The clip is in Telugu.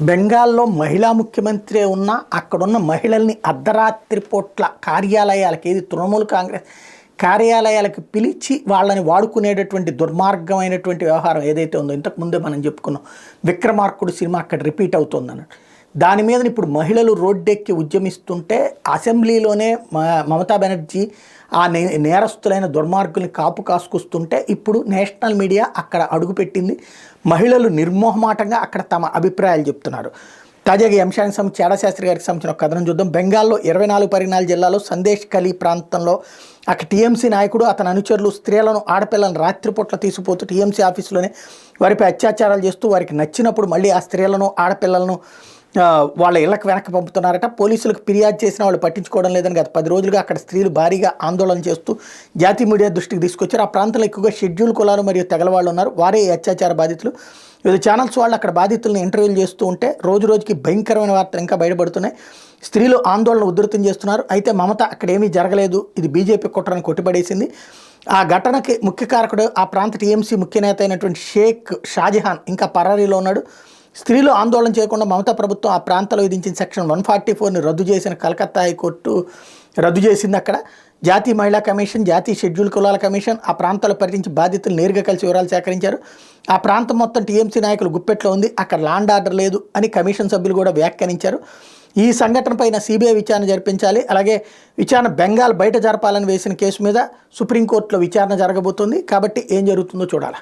బెంగాల్లో మహిళా ముఖ్యమంత్రి ఉన్న అక్కడున్న మహిళల్ని అర్ధరాత్రి పూట్ల కార్యాలయాలకి ఏది తృణమూల్ కాంగ్రెస్ కార్యాలయాలకు పిలిచి వాళ్ళని వాడుకునేటటువంటి దుర్మార్గమైనటువంటి వ్యవహారం ఏదైతే ఉందో ఇంతకుముందే మనం చెప్పుకున్నాం. విక్రమార్కుడు సినిమా అక్కడ రిపీట్ అవుతుందన్నట్టు. దాని మీద ఇప్పుడు మహిళలు రోడ్డెక్కి ఉద్యమిస్తుంటే అసెంబ్లీలోనే మమతా బెనర్జీ ఆ నేరస్తులైన దుర్మార్గుల్ని కాపు కాసుకొస్తుంటే ఇప్పుడు నేషనల్ మీడియా అక్కడ అడుగుపెట్టింది. మహిళలు నిర్మోహమాటంగా అక్కడ తమ అభిప్రాయాలు చెప్తున్నారు. తాజాగా ఈ అంశానికి సంబంధించి చాడాశాస్త్రి గారికి సంబంధించిన ఒక కథనం చూద్దాం. బెంగాల్లో 24 జిల్లాలో సందేశ్ కలీ ప్రాంతంలో అక్కడ టీఎంసీ నాయకుడు అతని అనుచరులు స్త్రీలను ఆడపిల్లలను రాత్రిపూట్ల తీసుకుపోతూ టీఎంసీ ఆఫీసులోనే వారిపై అత్యాచారాలు చేస్తూ వారికి నచ్చినప్పుడు మళ్ళీ ఆ స్త్రీలను ఆడపిల్లలను వాళ్ళ ఇళ్లకు వెనక్కి పంపుతున్నారట. పోలీసులకు ఫిర్యాదు చేసిన వాళ్ళు పట్టించుకోవడం లేదని గత 10 రోజులుగా అక్కడ స్త్రీలు భారీగా ఆందోళన చేస్తూ జాతీయ మీడియా దృష్టికి తీసుకొచ్చారు. ఆ ప్రాంతంలో ఎక్కువగా షెడ్యూల్ కులాలు మరియు తెగల వాళ్ళు ఉన్నారు. వారే అత్యాచార బాధితులు. వివిధ ఛానల్స్ వాళ్ళు అక్కడ బాధితులను ఇంటర్వ్యూలు చేస్తూ ఉంటే రోజు రోజుకి భయంకరమైన వార్తలు ఇంకా బయటపడుతున్నాయి. స్త్రీలు ఆందోళన ఉధృతం చేస్తున్నారు. అయితే మమత అక్కడ ఏమీ జరగలేదు, ఇది బీజేపీ కుట్రని కొట్టిపడేసింది. ఆ ఘటనకి ముఖ్య కారకుడు ఆ ప్రాంత టీఎంసీ ముఖ్య నేత అయినటువంటి షేక్ షాజహాన్ ఇంకా పరారీలో ఉన్నాడు. స్త్రీలు ఆందోళన చేయకుండా మమతా ప్రభుత్వం ఆ ప్రాంతంలో విధించిన సెక్షన్ 144ని రద్దు చేసిన కలకత్తా హైకోర్టు రద్దు చేసింది. అక్కడ జాతీయ మహిళా కమిషన్, జాతీయ షెడ్యూల్ కులాల కమిషన్ ఆ ప్రాంతాల్లో పర్యటించి బాధితులు నేరుగా కలిసి వివరాలు సేకరించారు. ఆ ప్రాంతం మొత్తం టీఎంసీ నాయకులు గుప్పెట్లో ఉంది, అక్కడ ల్యాండ్ ఆర్డర్ లేదు అని కమిషన్ సభ్యులు కూడా వ్యాఖ్యానించారు. ఈ సంఘటన పైన సిబిఐ విచారణ జరిపించాలి, అలాగే విచారణ బెంగాల్ బయట జరపాలని వేసిన కేసు మీద సుప్రీంకోర్టులో విచారణ జరగబోతుంది. కాబట్టి ఏం జరుగుతుందో చూడాలి.